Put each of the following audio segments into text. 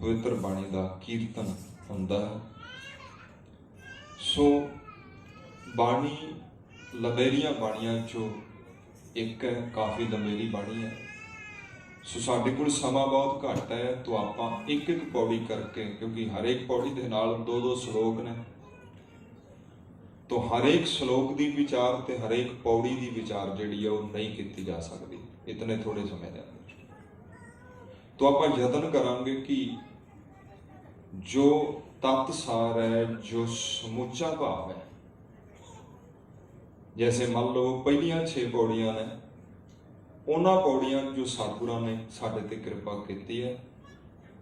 पवित्र बाणी का कीर्तन होंदा है। सो बाणी लमेरिया बाणियां चो एक है, काफ़ी लमेरी बाणी है। सो साडे कोल समा बहुत घट है, तो आप एक एक पौड़ी करके, क्योंकि हरेक पौड़ी के नाल दो दो श्लोक ने, तो हरेक श्लोक की विचार ते हरेक पौड़ी की विचार जिहड़ी है वो नहीं की जा सकती इतने थोड़े समय के अंदर। तो आप यतन करांगे कि जो तत्सार है, जो समुचा भाव है, जैसे मान लो पहलियां 6 पौड़ियां ने, उन्होंने पौड़ियां जो सतगुरां ने साडे ते कृपा की है,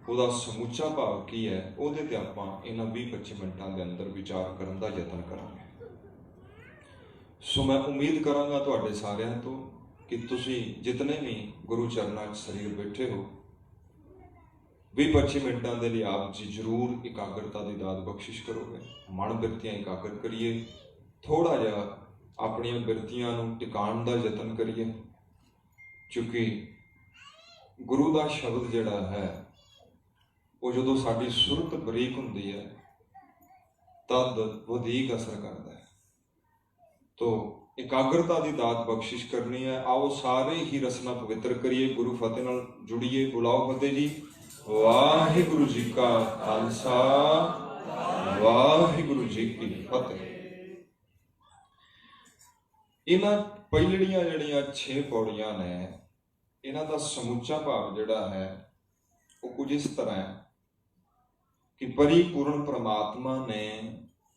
ਉਹਦਾ ਸਮੁੱਚਾ भाव की है, ਉਹਦੇ ਤੇ ਆਪਾਂ ਇਹਨਾਂ 20-25 ਮਿੰਟਾਂ ਦੇ ਅੰਦਰ ਵਿਚਾਰ ਕਰਨ ਦਾ ਯਤਨ ਕਰਾਂਗੇ। ਸੋ मैं उम्मीद करांगा ਤੁਹਾਡੇ ਸਾਰਿਆਂ ਤੋਂ कि ਤੁਸੀਂ जितने भी गुरु चरणों 'ਚ शरीर बैठे हो, 20-25 मिनटों के लिए आप जी जरूर एकाग्रता की दात बख्शिश करोगे। मन बिरतियां एकाग्र करिए, थोड़ा जिहा अपनियां बिरतियां नूं टिकाण का यतन करिए, क्योंकि गुरु का शब्द जिहड़ा है वो जो साडी सुरत बरीक हुंदी है तद वधीक असर करता है। तो एकाग्रता की दात बख्शिश करनी है। आओ सारे ही रसना पवित्र करिए, गुरु फतेह नाल जुड़िए। बुलाओ फतेह जी। वाहिगुरु जी का खालसा, वाहिगुरु जी की फतेह। इन्हां पहलियां जिहड़ियां 6 पौड़ियां ने, इन्हां दा समुचा भाव जिहड़ा है वो कुछ इस तरह है कि परिपूर्ण परमात्मा ने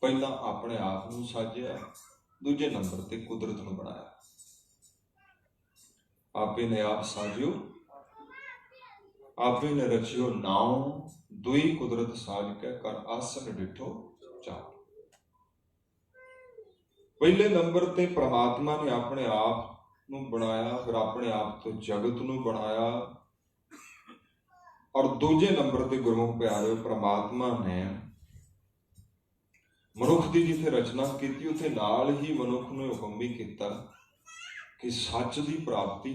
पहला अपने आप को साजिया, दूजे नंबर ते कुदरत को बनाया। आपे ने आप साजियो, आपे ने रचियो नाव, दुई कुदरत साज के कर आसन डिठो चाओ। पहले नंबर ते परमात्मा ने अपने आप को बनाया, फिर अपने आप तो जगत को बनाया, और दूजे नंबर ते गुरमुख प्यारे परमात्मा ने मनुख की जिथे रचना की, उथे नाल ही मनुख ने हुक्म भी किया कि सच की प्राप्ति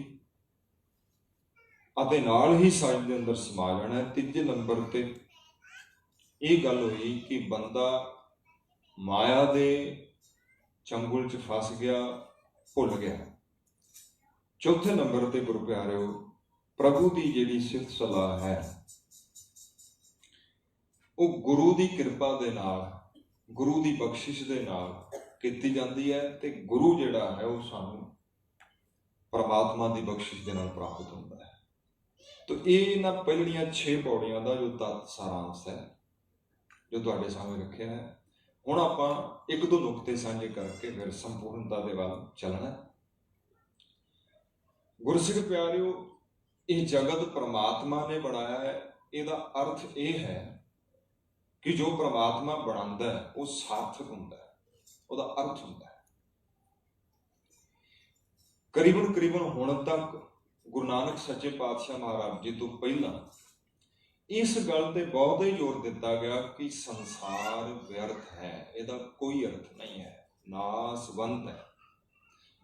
अते नाल ही सच के अंदर समा जाना है। तीजे नंबर ते यह गल हुई कि बंदा माया दे चंगुल च फस गया, भुल गया। चौथे नंबर ते गुरु प्यारे प्रभु की जिहड़ी सिफत सलाह है वो गुरु की कृपा दे नाल, गुरु की बख्शिश दे नाल कीती जाती है, ते गुरु जिहड़ा है वो सानू परमात्मा की बख्शिश दे नाल प्राप्त होता है। तो ये इन्हां पहलियां 6 पौड़ियां का जो तत्त सारांश है जो तुहाडे सामने रखिया है। हुण आपां एक दो नुकते साझे करके फिर संपूर्णता दे वल चलना। गुरसिख प्यारिओ, ये जगत परमात्मा ने बनाया है। इसका अर्थ यह है कि जो परमात्मा बनाता है वो सार्थक होंदा है, उसका अर्थ होंदा है। करीबन हुण तक गुरु नानक सच्चे पातशाह महाराज जी तो पहला इस गल ते बहुत ही जोर दिता गया कि संसार व्यर्थ है, इसका कोई अर्थ नहीं है, नासवंत है।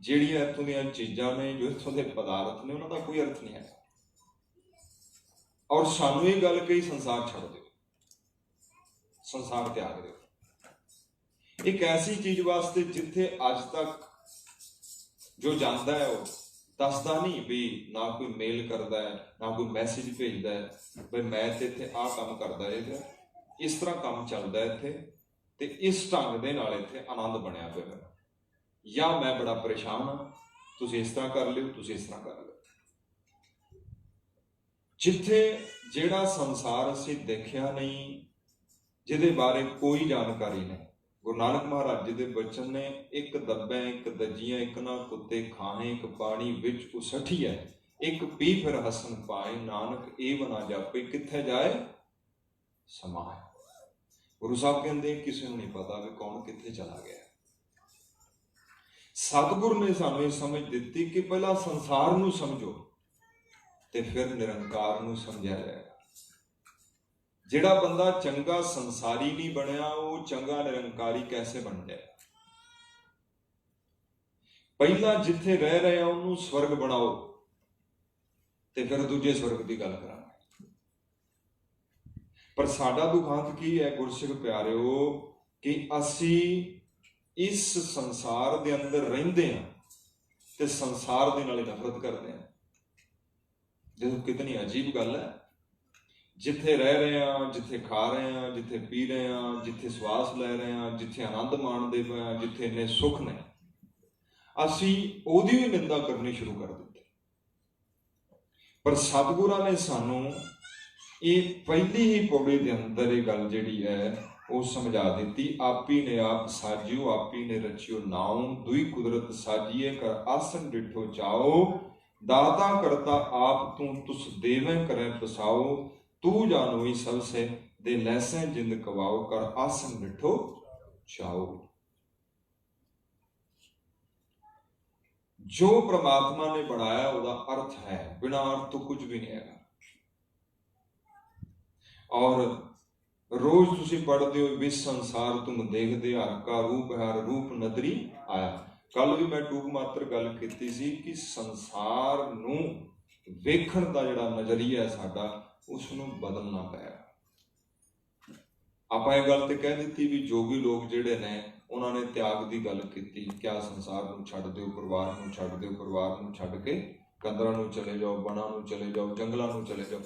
जिहड़ियां इत्थों दीयां चीज़ां ने, जो इत्थों दे पदार्थ ने, उन्हां दा कोई अर्थ नहीं है। और सानू ये गल कही संसार छड़ दो, संसार त्याग दो। एक ऐसी चीज वास्ते जिथे अज तक जो जाता है वो दसदा नहीं भी, ना कोई मेल करता है, ना कोई मैसेज भेजता है भाई मैं तो इत्थे आ काम करता है, इस तरह काम चलता है इत्थे, ते इस ढंग दे नाल इत्थे आनंद बनया पिया, या मैं बड़ा परेशान हाँ, तुसीं इस तरह कर लियो, तुसीं इस तरह कर लियो। जिथे जिहड़ा संसार असीं देखिया नहीं, जिहदे बारे कोई जानकारी नहीं, गुरु नानक महाराज जी के बचन ने, एक दब्बै एक दजियां, एक ना कुत्ते खाने, एक पानी विच उसठिया, एक पी फिर हसन पाए, नानक एव ना जापे, कित्थे जाए समाए। गुरु साहब कहते किसी को नहीं पता भी कौन कित्थे चला गया। सतगुरु ने सानू ये समझ दी कि पहला संसार नूं समझो ते फिर निरंकार नूं समझा जाएगा। जिहड़ा बंदा चंगा संसारी नहीं बनया, वो चंगा निरंकारी कैसे बन जाए। पहला जिथे रह रहे हैं उन्होंने स्वर्ग बनाओ, ते फिर दूजे स्वर्ग की गल करांगे। पर साडा दुखांत की है गुरसिख प्यारिओ कि असी इस संसार दे अंदर रहिंदे हां ते संसार दे नाल नफरत करते हैं। देखो कितनी अजीब गल है, जिथे रह रहे हैं, जिथे खा रहे हैं, जिथे पी रहे हैं, जिथे श्वास लै रहे हैं, जिथे आनंद माणदे पे हैं, जिथे इन्ने सुख ने, असी ओदी भी निंदा करनी शुरू कर दी। पर सतगुरां ने सानू ये पहली ही पौड़ी के अंदर ये गल जिहड़ी है वो समझा दी। आप ही ने आप साजियो, आप ही ने रचियो नाओ, दुई कुदरत साजिए कर आसन डिठो चाओ, दाता करता आप तू तुस देवें करें पसाओ, तू जानोई सबसे दे लैसें जिंद कवाओ, कर आसन डिठो चाओ। जो परमात्मा ने बनाया उसका अर्थ है, बिना अर्थ तो कुछ भी नहीं है। और रोज तुसी पढ़ते हो विस संसार तुम देखते हर का रूप हर रूप नदरी आया। कल भी मैं टूक मात्र गल कीती सी कि संसार नूं वेखण दा जिहड़ा नजरिया है साडा उसनूं बदलना पिया। आपां इह गल ते कह दित्ती भी जोगी लोग जिहड़े ने उन्होंने त्याग की गल की, क्या संसार नूं छड्ड दिओ, परिवार नूं छड्ड दिओ, परिवार नूं छड्ड के कंदरां नूं चले जाओ, वनां नूं चले जाओ, जंगलां नूं चले जाओ।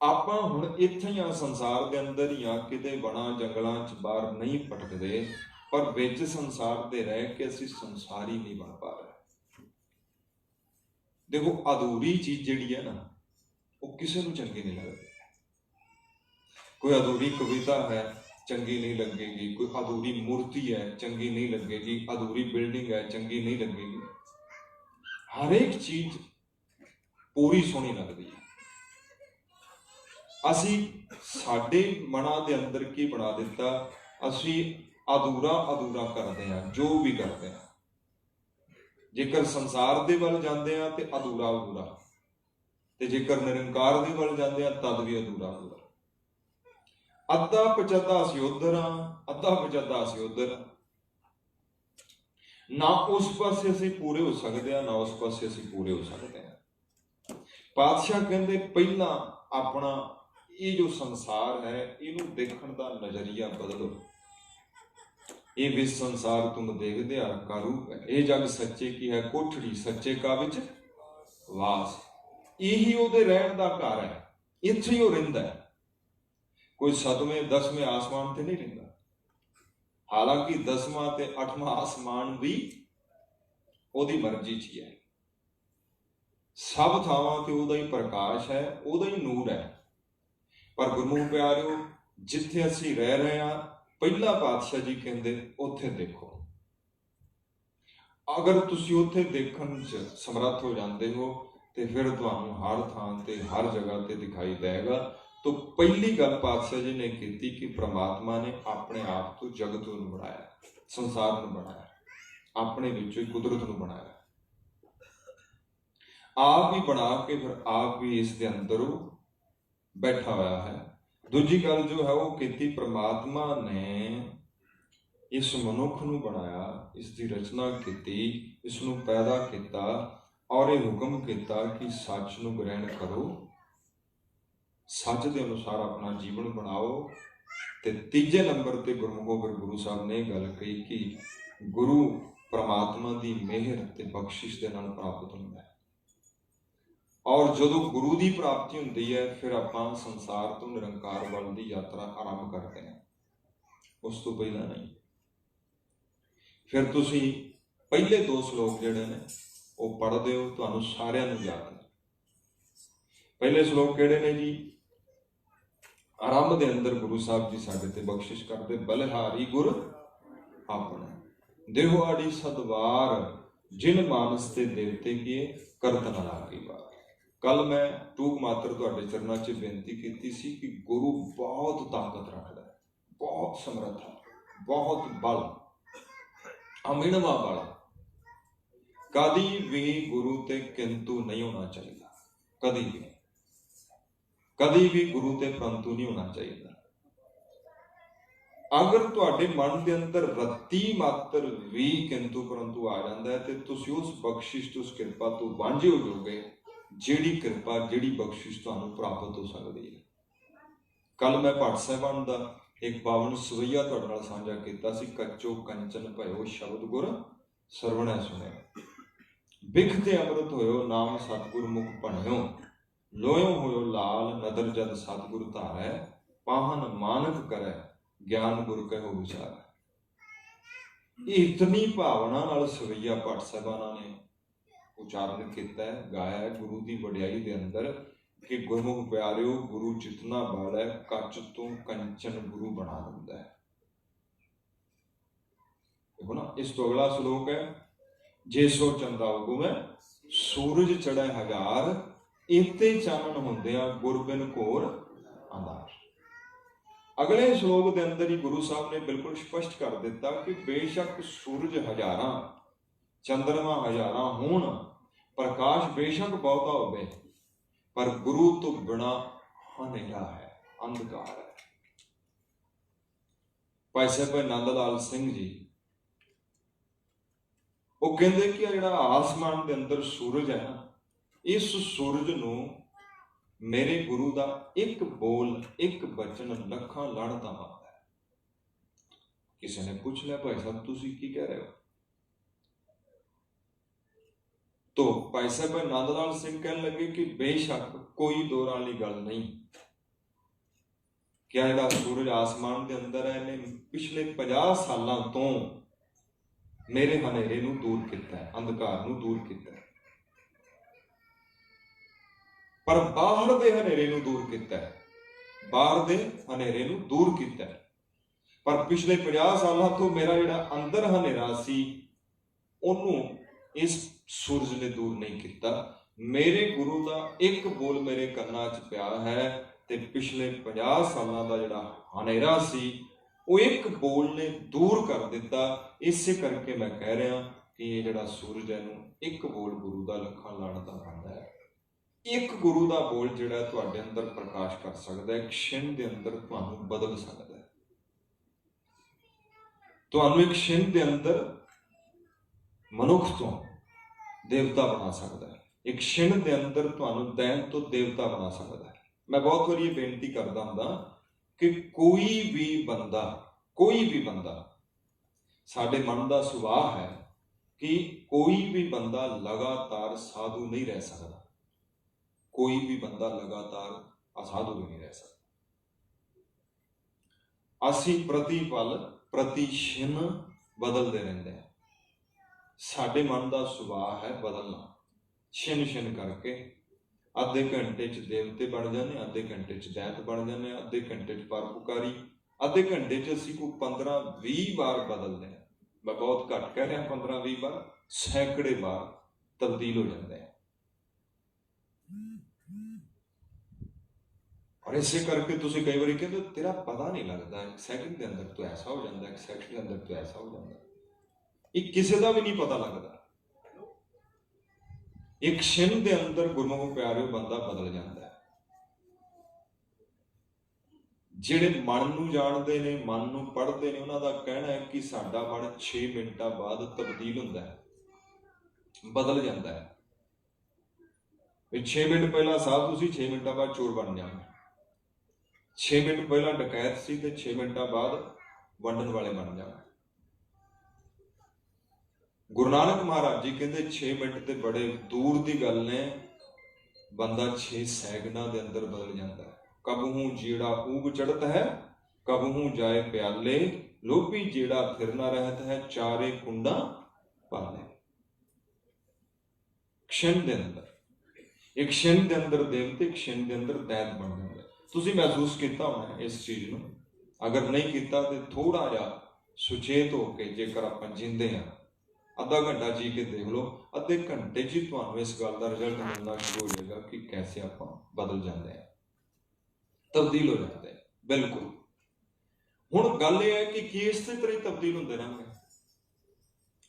आपां हुण इत्थे ही संसार के अंदर ही किते वनां जंगलां च बाहर नहीं भटकदे, पर विच संसार दे रह के असीं संसारी नहीं बन पा रहे। देखो अधूरी चीज जिहड़ी है ना वो किसी नूं चंगी नहीं लगदी। कोई अधूरी कविता है चंगी नहीं लगेगी, कोई अधूरी मूर्ति है चंगी नहीं लगेगी, अधूरी बिल्डिंग है चंगी नहीं लगेगी। हर एक चीज पूरी सोहनी लगती है। असी साडे मनां दे अंदर की बना दिता, असी अधूरा अधूरा करते हैं जो भी करते हैं। जेकर संसार दे वल जाते हैं तो अधूरा अधूरा, ते जेकर निरंकार दे वल जाते हैं तद भी अधूरा अधूरा। अद्धा पचद्धा असी उधर हाँ, अद्धा पचद्धा असी उधर। ना उस पासे असी पूरे हो सकते हैं, ना उस पासे असी पूरे हो सकते हैं। पातशाह कहते पहला अपना ये जो संसार है इनू देखण दा नजरिया बदलो। ये विस संसार तुम देखदे हर का रूप है, ये जग सच्चे की है कोठड़ी, सच्चे का विच वास। यही ओदे रहण दा घर है, इत्थे ही वो रहिंदा है। कोई 7वें 10वें आसमान ते नहीं रहिंदा। हालांकि 10वां ते 8वां आसमान भी ओदी मर्जी च है। सब थावां ते ओदा ही प्रकाश है, ओदा ही नूर है। पर गुरमुख प्यारिओ जिथे असी रह रहे हैं, पहला पातशाह जी कहते उत्थे देखो। अगर तुसी उत्थे देखण च समर्थ हो जाते हो तो फिर तुहानूं हर थां ते हर जगह ते दिखाई देगा। तो पहली गल पातशाह जी ने की कि परमात्मा ने अपने आप तो जगत नूं बनाया, संसार नूं बनाया, अपने विचों ही कुदरत नूं बनाया, आप ही बना के फिर आप भी इस दे अंदर बैठा हुआ है। दूजी गल जो है वो की परमात्मा ने इस मनुख नूं बनाया, इसकी रचना की, इसनूं पैदा किया और ये हुक्म किया कि सच नूं ग्रहण करो, सच के अनुसार अपना जीवन बनाओ। ते तीजे नंबर पर गुरमुखों फिर गुरु साहब ने गल कही कि गुरु परमात्मा की मेहर ते बख्शिश के नाल प्राप्त होंदा है। और जो गुरु की प्राप्ति होंदी है फिर आपां संसार तो निरंकार वाल की यात्रा आरंभ करते हैं, उस तो पहला नहीं। फिर तुसी पहले 2 श्लोक जिहड़े ने वो पढ़दे हो, तुहानूं सारिआं नूं याद है। पहले श्लोक किहड़े ने जी? आरंभ के अंदर गुरु साहब जी साडे ते बख्शिश करते, बलिहारी गुर अपने देहो आड़ी सदवार, जिन मानस ते देवते किए करत न लागी बार। कल मैं टूक मात्र तुहाडे चरनां 'च बेनती की सी कि गुरु बहुत ताकत रखता है, बहुत समर्थ है, बहुत बल, अमिनवा बल। कदी भी गुरु ते किंतु नहीं होना चाहिए, कदी भी, कदी भी गुरु ते परंतु नहीं होना चाहिए। अगर तुहाडे मन के अंदर रत्ती मात्र भी किंतु परंतु आ जाता है तो तुसीं उस बख्शिश उस कृपा तो वांझे हो जाओगे, जिहड़ी कृपा जिहड़ी बख्शिश तुहानूं प्राप्त हो सकती है। कल मैं भट्ट साहिबान का एक पावन सवैया तुहाडे नाल साझा कीता सी, कच्चो कंचन भयो शब्द गुर सरवणै सुणिया। बिख ते अमृत होयो नाम सतगुर मुख भणियो, लोयो होयो लाल नदर जद सतगुर धारै, पाहन मानक करै ज्ञान गुर कहो विचार। इतनी भावना नाल सवैया भट्ट साहिबाना ने उचारण किया है, गाया है गुरु की वडियाई के अंदर कि गुरमुख प्यारिओ गुरु जितना बल है कच तो कंचन गुरु बना दिंदा है। देखो ना, इस तो अगला श्लोक है, जे सो चंदा उगुमै सूरज चढ़े हजार, इते चानन हुंदिया गुर बिन घोर अंधार। अगले श्लोक के अंदर ही गुरु साहब ने बिल्कुल स्पष्ट कर दिता कि बेशक सूरज हजारां, चंद्रमा हजारां होण, प्रकाश बेशक बहुता होवे, पर गुरु तो बिना हनेरा है, अंधकार है। भाई साहब नंद लाल सिंह जी वो कहते कि जिहड़ा आसमान के अंदर सूरज है ना, इस सूरज नूं मेरे गुरु का एक बोल एक बचन लखां लाणतां मारदा है। किसी ने पूछ लिया, भाई साहब तुसीं की कह रहे हो? तो भाई साहब नंद लाल सिंह कहने लगे कि बेशक कोई दो वाली गल नहीं, क्या जिहड़ा सूरज आसमान के अंदर है इन्हें पिछले 50 सालों तो मेरे हनेरे नूं दूर किया है, अंधकार नूं दूर किया है, पर बाहर दे हनेरे नूं दूर किया है, बाहर दे हनेरे नूं दूर किया है, पर पिछले 50 सालों तो मेरा जिहड़ा अंदर हनेरा सी उन्हों इस सूरज ने दूर नहीं किया। मेरे गुरु का एक बोल मेरे कन्ना च पिया है ते पिछले 50 सालों का जिहड़ा हनेरा सी वो एक बोल ने दूर कर दिता। इसे करके मैं कह रहा कि ये जिहड़ा सूरज है एक बोल गुरु का लखां लाणतां बनदा है। एक गुरु का बोल जिहड़ा तुहाडे अंदर प्रकाश कर सकता है, एक क्षण के अंदर तुहानूं बदल सकता है, तुहानूं एक क्षण के अंदर मनुख तो देवता बना सकता है, एक क्षण के अंदर तुहानूं दैन तो देवता बना सकता है। मैं बहुत बार ये बेनती करता हूं कि कोई भी बंदा साडे मन का सुभाव है कि कोई भी बंदा लगातार साधु नहीं रह सकता, कोई भी बंदा लगातार असाधु भी नहीं रह सकता। असी प्रति पल प्रति क्षण बदलते रहते हैं। साडे मन का सुभाव है बदलना, छिन छिन करके अद्धे घंटे च देवते बन जाने, अद्धे घंटे च दैत बन जाने, अद्धे घंटे च परोपकारी, अद्धे घंटे च असीं कोई 15-20 बार बदलते हैं। मैं बहुत घट कह रहा, 15-20 बार, सैकड़े बार तब्दील हो जाते हैं। और इसे करके तुसीं कई बार कहते तेरा पता नहीं लगता, एक सैकंड के अंदर तो ऐसा हो जाता है, एक सैकंड के अंदर तो ऐसा हो जाता है, एक किसी का भी नहीं पता लगता। एक क्षण के अंदर गुरमुख प्यारे बंदा बदल जाता है। जिहड़े मन नूं जानते ने, मन नूं पढ़ते ने, उन्हां दा कहना है कि साडा मन 6 मिनटां बाद तब्दील हुंदा है, बदल जाता है। 6 मिनट पहला साधु सी, 6 मिनटां बाद चोर बन जाता, 6 मिनट पहला डकैत सी ते 6 मिनटां बाद वंडन वाले बन जाता। गुरु नानक महाराज जी कहते 6 मिनट ते बड़े दूर की गल ने, बंदा 6 सैकंडां दे अंदर बदल जाता है। कबहू जीड़ा ऊग चढ़ता है, कबहू जाए प्याले, लोभी जीड़ा फिर ना रहता है, चारे कुंडा पाले। क्षण के अंदर, एक क्षण के अंदर देवते, क्षण के अंदर दैत बन जाते। तुसीं महसूस किया होना इस चीज को, अगर नहीं किया तो थोड़ा जा सुचेत होकर जेकर आप जींदे हैं, आधा घंटा जी के देख लो, अद्धे घंटे च तुहानूं इस गल का रिजल्ट मिलना शुरू हो जाएगा कि कैसे आप बदल जाते हैं, तब्दील हो जाते हैं। बिल्कुल हुण गल यह है कि इस तरह तब्दील होंदे रहेंगे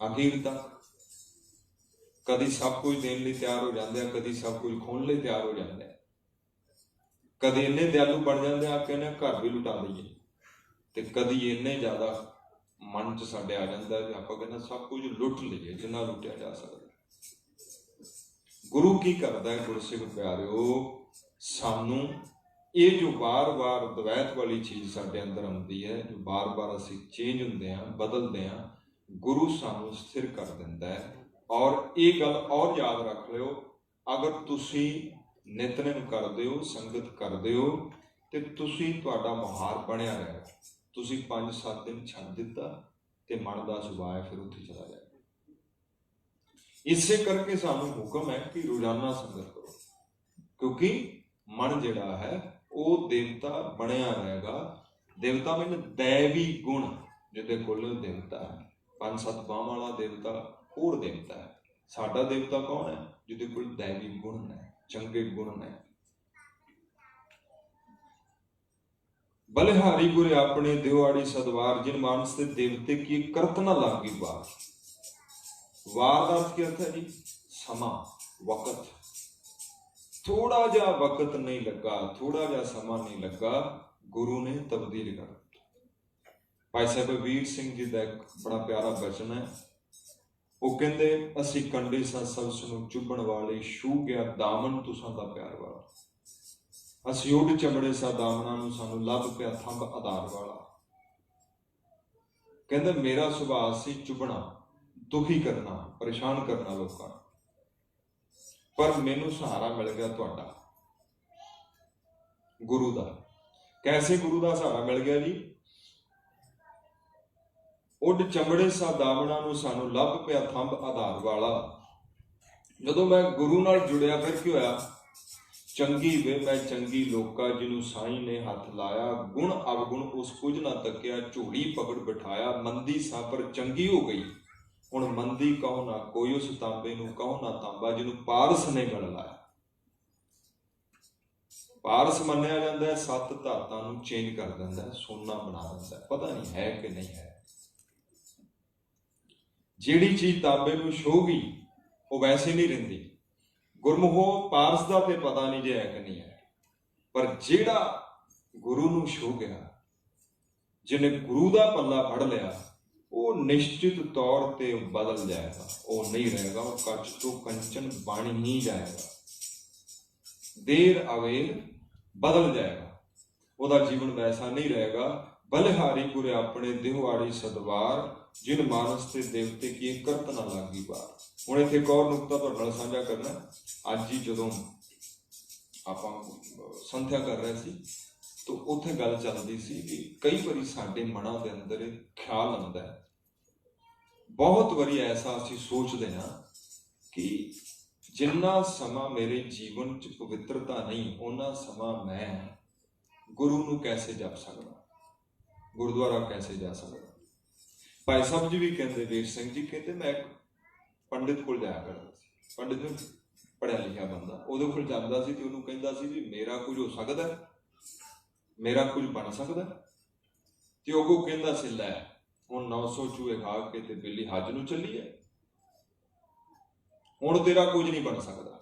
आखिर तक। कभी सब कुछ देने लिए तैयार हो जाते हैं, कभी सब कुछ खोने लिए तैयार हो जाते हैं, कभी इन्ने दयालु बन जाते हैं आप कहने घर भी लुटा दईए, तो कभी इन्ने ज्यादा मन च साडे आ जाता है आप कहना सब कुछ लुट लीए जिन्ना लुटिया जा सकता। गुरु की करता है, गुरसिख प्यारिओ सानू ये जो बार बार द्वैत वाली चीज़ साडे अंदर आती है, जो बार बार असीं चेंज हुंदे हैं, बदलते हैं, गुरु सानू स्थिर कर दिंदा है। और ये गल और याद रख लिओ, अगर तुसीं नितनेम करदे हो, संगत करदे हो, तो तुसीं तुहाडा मुहार बनिया रहेगा। तुसीं 5-7 दिन छड्ड दिता ते मन दा सुभाव फिर उत्थे चला जाएगा। इसे करके सानू हुक्म है कि रोजाना संगत करो, क्योंकि मन जिहड़ा है वो देवता बनिया रहेगा। देवता मैंने दैवी गुण जिहदे कोल देवता है, 5-7 बांह वाला देवता और देवता है। साडा देवता कौन है? जिहदे कोल दैवी गुण ने, चंगे गुण ने। बलिहारी गुरे अपने दिवाड़ी सदवार, जिन मानस ते देवते की करत न लागी वार। वार का अर्थ क्या है जी? समा, वक्त। थोड़ा जा वक्त नहीं लगा, थोड़ा जा समा नहीं लगा, गुरु ने तब्दील कर दिता। भाई साहब वीर सिंह जी का एक बड़ा प्यारा बचन है, वो कहते असी कंडे सा सबस नूं चुभण वाले, छू गया दामन तुसां दा प्यार वाला। असी उड चमड़े सा दामना नूं, सानू लभ पिया थंब आधार वाला। कहते मेरा सुभाव सी चुभना, दुखी करना, परेशान करना लोगों, पर मैनू सहारा मिल गया तुहाडा, गुरु दा। कैसे गुरु दा सहारा मिल गया जी? उड चमड़े सा दामना नूं, सानू लभ पिया थंब आधार वाला। जदों मैं गुरु नाल जुड़िया फिर की होया? चंगी वे मैं चंगी लोका, जिन्हों साईं ने हथ लाया। गुण अवगुण उस कुछ ना तकिया, झोली पकड़ बिठाया। मंदी सा पर चंगी हो गई, हुण मंदी कहो ना कोई, उस तांबे नूं कहो ना तांबा, जिन्हों पारस ने गल लाया। पारस मन्निया जाता है, 7 धातां नूं चेंज कर दिंदा है, सोना बना दिंदा है। पता नहीं है कि नहीं है। जिहड़ी चीज तांबे नूं छोहगी वो वैसे नहीं रहिंदी। गुरमुखो पारस दा ते पता नहीं जे है कि नहीं है, पर जिहड़ा गुरु नूं छोह गया, जिन्हें गुरु दा पल्ला फड़ लिया, वो निश्चित तौर पे बदल जाएगा। वो नहीं रहेगा, वो कच तो कंचन बन ही जाएगा। देर अवेर बदल जाएगा, वह जीवन वैसा नहीं रहेगा। बलिहारी गुरे अपने दिहवाड़ी सदवार, जिन मानस ते देवते की करत ना लागी बार। हुण इत्थे एक और नुकता तुहाडे नाल साझा करना। अज ही जदों आपां संध्या कर रहे सी, तो उत्थे गल चलदी सी कि कई बारी साडे मनां दे अंदर ख्याल आउंदा है, बहुत बारी ऐसा असीं सोचदे हां कि जिन्ना समा मेरे जीवन च पवित्रता नहीं, उन्ना समा मैं गुरु नूं कैसे जप सकदा, गुरुद्वारा कैसे जा सकदा। भाई साहब जी भी कहते, वीर सिंह जी कहते, मैं एक पंडित कोल जाया करदा सी। पंडित पढ़िया लिखिया बंदा, उहदे कोल जांदा सी ते उहनूं कहंदा सी भी मेरा कुछ हो सकदा, मेरा कुछ बन सकदा। ते ओह कहंदा सी लै हुण 900 चूहे खा के ते बिल्ली हज नूं चली है, हुण तेरा कुछ नहीं बन सकदा,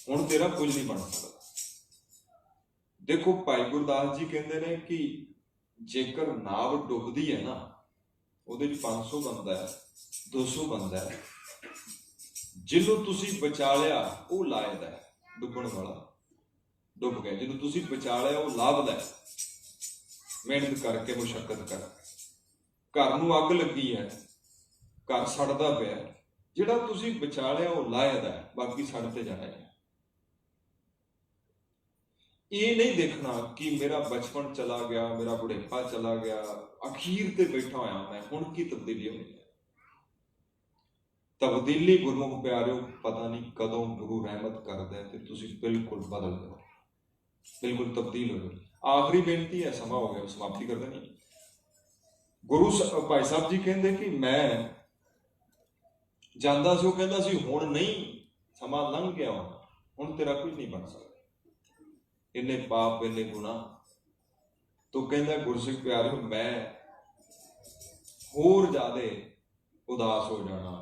हुण तेरा कुछ नहीं बन सकदा। देखो भाई गुरदास जी कहते हैं कि जेकर नाव डुबदी है ना, ਉਹਦੇ 500 ਬੰਦਾ है, 200 ਬੰਦਾ है, ਜਿਹਨੂੰ ਤੁਸੀਂ ਬਚਾ ਲਿਆ ਉਹ ਲਾਇਦਾ ਹੈ, ਡੁੱਬਣ ਵਾਲਾ ਡੁੱਬ ਗਿਆ। ਜਿਹਨੂੰ ਤੁਸੀਂ ਬਚਾ ਲਿਆ ਉਹ ਲਾਭਦਾ ਹੈ, ਮਿਹਨਤ ਕਰਕੇ, ਮੁਸ਼ੱਕਤ ਕਰਕੇ। ਘਰ ਨੂੰ ਅੱਗ ਲੱਗੀ ਹੈ, ਘਰ ਸੜਦਾ ਪਿਆ, ਜਿਹੜਾ ਤੁਸੀਂ ਬਚਾ ਲਿਆ ਉਹ ਲਾਇਦਾ ਹੈ, ਬਾਕੀ ਸੜ ਤੇ ਜਾਣਾ ਹੈ। ये नहीं देखना कि मेरा बचपन चला गया, मेरा बुढ़ेपा चला गया, अखीर ते बैठा होया मैं, हुण की तब्दीली होनी है। तब्दीली गुरमुख प्यारिओ पता नहीं कदों गुरु रहमत करदा है ते तुसीं बिल्कुल बदल जाओ, बिल्कुल तब्दील हो जाओ। आखिरी बेनती है, समा हो गया, समाप्ति कर देनी। गुरु भाई साहब जी कहंदे कि मैं जांदा सी, कहंदा सी हुण नहीं, समा लंघ गया, हुण तेरा कुछ नहीं बन सकदा, इन्ने पाप इन्ने गुना। तो कहता गुरसिख प्यारिओ मैं होर ज्यादा उदास हो जाना,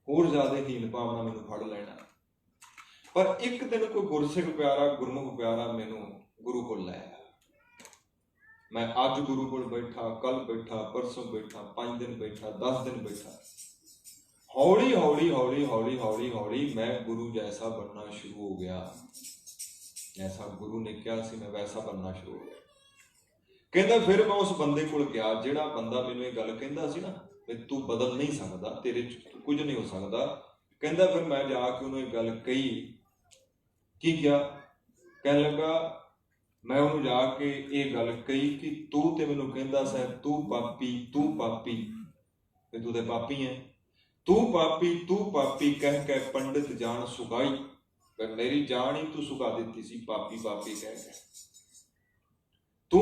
होर ज्यादा हीन भावना मैनू फड़ लेना। पर एक दिन कोई गुरसिख प्यारा, गुरमुख प्यारा मैनू गुरु को लाया। मैं अज गुरु को बैठा, कल बैठा, परसों बैठा, 5 दिन बैठा, 10 दिन बैठा। हौली हौली हौली हौली हौली हौली मैं गुरु जैसा बनना शुरू हो गया। जैसा गुरु ने कहा सी मैं वैसा बनना शुरू हो गया। कहता फिर मैं उस बंदे कोल गया जिहड़ा बंदा मैनूं ये गल कहंदा सी ना भी तू बदल नहीं सकदा, तेरे च कुछ नहीं हो सकदा। कहता फिर मैं जाके उन्होंने गल कही, की क्या कहन लगा, मैं उन्होंने जाके ये गल कही कि तू ते मैनूं कहंदा सी तू पापी तू ते पापी है, तू पापी कह के पंडित जान सुगाई। पर मेरी जान ही तू सुगा दी सी पापी कह के। तू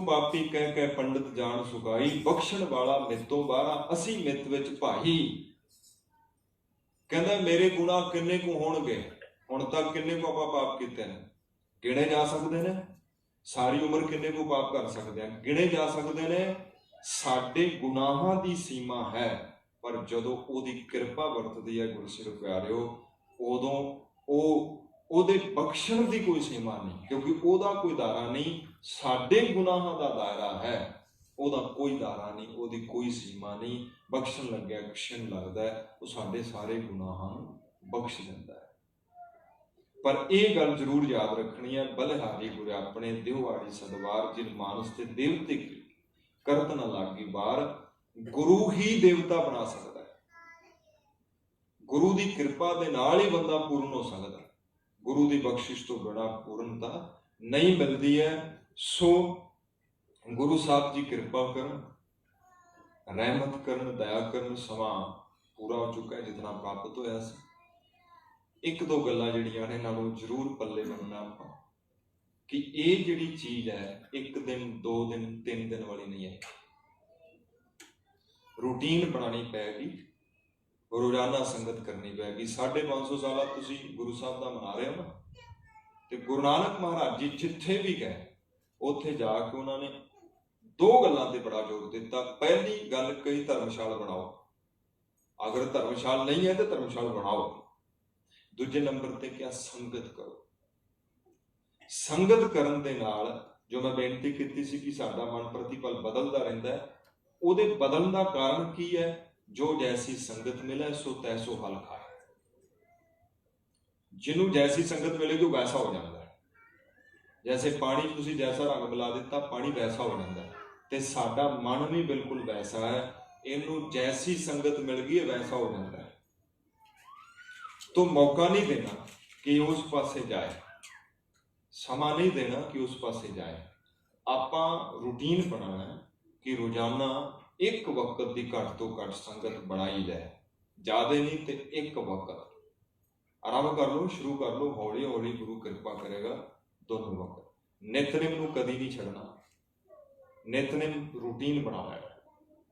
पापी कह के पंडित जान सुगाई, बख्शण वाला मित्तों बारा असी मित विच भाई। कहंदा मेरे गुनाह किन्ने को होणगे, हुण तक किन्ने को आपां पाप कीते ने, गिणे जा सकदे ने। सारी उम्र किन्ने को पाप कर सकते हैं, गिणे जा सकते ने। साडे गुनाहां दी सीमा है, पर जदों ओदी किरपा वरतदी है गुरसिख प्यारिओ, उदों ओदे बख्शण दी कोई सीमा नहीं, क्योंकि ओदा कोई दायरा नहीं। साडे गुनाहां दा दायरा है, ओदा कोई दायरा नहीं, ओदी कोई सीमा नहीं। बख्शण लग्या क्षण लगदा है, वो साडे सारे गुनाहां बख्श दिंदा है। पर यह गल जरूर याद रखनी है, बलिहारी गुर अपने देहवाड़ी सदवार जिन मानस ते देवते की करत न लागी बार। गुरु ही देवता बना सकता है, गुरु की कृपा दे नाल ही बंदा पूर्ण हो सकता है। गुरु की बख्शिश तो बिना पूर्णता नहीं मिलती है। सो गुरु साहब जी कृपा करन, रहमत करन, दया करन। समा पूरा हो चुका है जितना प्राप्त होया सी। एक दो गल्लां जिहड़ियां ने इन्हां नूं जरूर पल्ले बनना आपां कि ये जिहड़ी चीज़ है एक दिन, दो दिन, 3 दिन वाली नहीं है। रूटीन बनानी पैगी, रोजाना संगत करनी पैगी। 550 साल तुसीं गुरु साहब का मना रहे हो ना, तो गुरु नानक महाराज जी जिथे भी गए उत्थे जाके उन्होंने 2 गल्लां ते बड़ा जोर दिता। पहली गल कही धर्मशाला बनाओ, अगर धर्मशाला नहीं है तो धर्मशाला बनाओ। दूजे नंबर ते क्या, संगत करो। संगत करन दे नाल जो मैं बेनती की सी कि साडा मन प्रतिपल बदलता रहता है, उहदे बदलण दा कारण की है, जो जैसी संगत मिले सो तैसो हल खाए। जिन्हों जैसी संगत मिलेगी वैसा हो जाता है। जैसे पानी तुसीं जैसा रंग मिला दिता, पानी वैसा हो जाता है। तो साडा मन भी बिल्कुल वैसा है, इनू जैसी संगत मिल गई है वैसा हो जाता है। तो मौका नहीं देना कि उस पासे जाए, समा नहीं देना कि उस पासे जाए। आपां रूटीन बनाना है कि रोजाना एक वक्त की घट तो घट संगत बनाई जाए, ज़्यादा नहीं तो एक वक्त आरंभ कर लो, शुरू कर लो, हौली हौली गुरु कृपा करेगा। दोनों वक्त नितनेम नूं कदी नहीं छड्डना, नितनेम रूटीन बनाना है।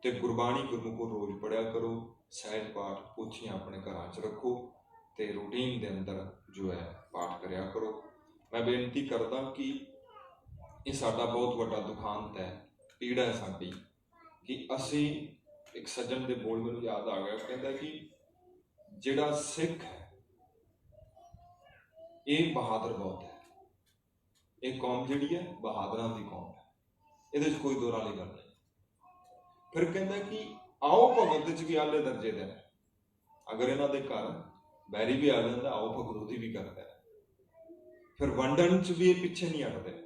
तो गुरबाणी गुरमुखों रोज़ पढ़िया करो, सहज पाठ पोथियां अपने घरां च रखो, तो रूटीन के अंदर जो है पाठ करिया करो। मैं बेनती करदा कि ये साडा बहुत वड्डा दुखांत है, पीड़ा है साडी कि असी, एक सज्जन के बोल मैनूं याद आ गया, कहता कि जिहड़ा सिख है ये बहादुर बहुत है, ये कौम जिहड़ी है बहादुरां दी कौम है, इहदे कोई दो राली गल नहीं। फिर कहता कि आओ भगत च भी आले दर्जे दे, अगर इन्हां दे घर बैरी भी आ जाता आओ भगत भी करता है। फिर वंडन च भी ये पिछे नहीं हटते।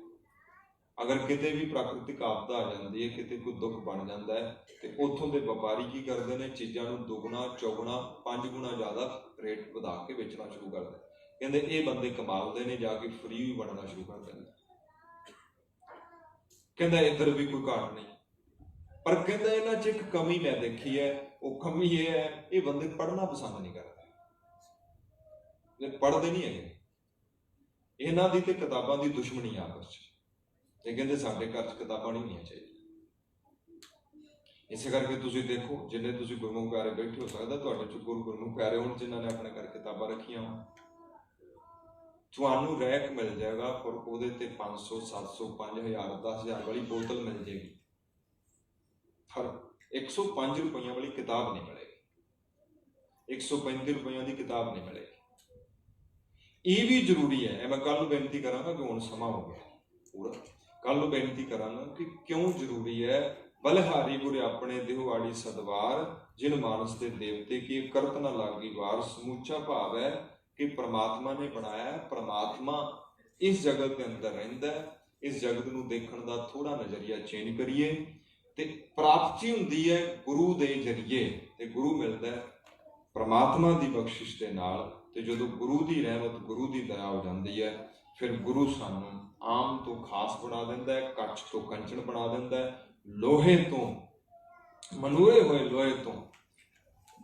अगर किते भी प्राकृतिक आपदा आ जाती है, किते कोई दुख बन जाता है, तो उत्थों के व्यापारी की करते हैं, चीज़ों को दुगना चौगुना 5 गुना ज़्यादा रेट वधा के बेचना शुरू करते हैं। कहते ये बंदे कमालते हैं, जाके फ्री भी बनना शुरू कर देंगे। कहता इधर भी कोई घाट नहीं, पर कहता इन्हां च एक कमी मैं देखी है, वो कमी ये है, ये बंदे पढ़ना पसंद नहीं करते, पढ़ते नहीं है। इन्हां दी ते किताबां दी दुश्मनी आपस च, ते कहते साडे घर च किताबां नहीं होनी चाहिए। इस करके तुसीं देखो जिन्ने तुसीं गुरमुख प्यारे बैठे हो सकदा तुहाडे च गुरमुख प्यारे होण जिन्हां ने अपने घर किताबां रखियां होण, तुहानूं रैक मिल जाएगा, पर उहदे ते 500 700 5000 10,000 वाली बोतल मिल जाएगी, पर 105 रुपये वाली किताब नहीं मिलेगी, 135 रुपये की किताब नहीं मिलेगी। ये भी जरूरी है। मैं कल बेनती करांगा कि हुण समा हो गया पूरा, कल बेनती करांगा कि क्यों जरूरी है। बलिहारी गुर अपने देहवाड़ी सदवार जिन मानस के देवते की करत न लागी वार। समूचा भाव है कि परमात्मा ने बनाया, परमात्मा ਇਸ ਜਗਤ ਦੇ ਅੰਦਰ ਰਹਿੰਦਾ ਹੈ। ਇਸ ਜਗਤ ਨੂੰ ਦੇਖਣ ਦਾ ਥੋੜਾ ਨਜ਼ਰੀਆ ਚੇਂਜ ਕਰੀਏ ਤੇ ਪ੍ਰਾਪਤੀ ਹੁੰਦੀ ਹੈ ਗੁਰੂ ਦੇ ਜ਼ਰੀਏ, ਤੇ ਗੁਰੂ ਮਿਲਦਾ ਹੈ ਪ੍ਰਮਾਤਮਾ ਦੀ ਬਖਸ਼ਿਸ਼ ਦੇ ਨਾਲ। ਤੇ ਜਦੋਂ ਗੁਰੂ ਦੀ ਰਹਿਮਤ, ਗੁਰੂ ਦੀ ਦਇਆ ਹੋ ਜਾਂਦੀ ਹੈ, ਫਿਰ ਗੁਰੂ ਸਾਨੂੰ ਆਮ ਤੋਂ ਖਾਸ ਬਣਾ ਦਿੰਦਾ ਹੈ, ਕੱਚ ਤੋਂ ਕੰਚਨ ਬਣਾ ਦਿੰਦਾ ਹੈ, ਲੋਹੇ ਤੋਂ, ਮਨੂਰੇ ਹੋਏ ਲੋਹੇ ਤੋਂ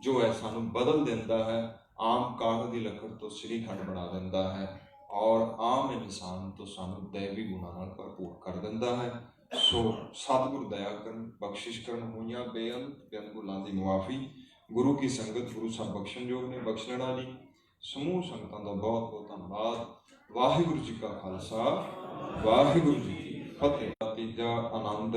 ਜੋ ਹੈ ਸਾਨੂੰ ਬਦਲ ਦਿੰਦਾ ਹੈ, ਆਮ ਕਾਗਜ਼ ਦੀ ਲੱਕੜ ਤੋਂ ਸ਼੍ਰੀਖੰਡ ਬਣਾ ਦਿੰਦਾ ਹੈ, ਔਰ ਆਮ ਇਨਸਾਨ ਤੋਂ ਸਾਨੂੰ ਦੈਵੀ ਗੁਣਾਂ ਨਾਲ ਭਰਪੂਰ ਕਰ ਦਿੰਦਾ ਹੈ। ਸੋ ਸਤਿਗੁਰ ਦਇਆ ਕਰਨ, ਬਖਸ਼ਿਸ਼ ਕਰਨ, ਹੋਈਆਂ ਬੇਅੰਤ ਭੁੱਲਾਂ ਦੀ ਮੁਆਫੀ। ਗੁਰੂ ਕੀ ਸੰਗਤ, ਗੁਰੂ ਸਾਹਿਬ ਬਖਸ਼ਣਯੋਗ ਨੇ, ਬਖਸ਼ ਲੈਣਾ ਜੀ। ਸਮੂਹ ਸੰਗਤਾਂ ਦਾ ਬਹੁਤ ਬਹੁਤ ਧੰਨਵਾਦ। ਵਾਹਿਗੁਰੂ ਜੀ ਕਾ ਖਾਲਸਾ, ਵਾਹਿਗੁਰੂ ਜੀ ਕੀ ਫਤਿਹ। ਤੀਜਾ ਆਨੰਦ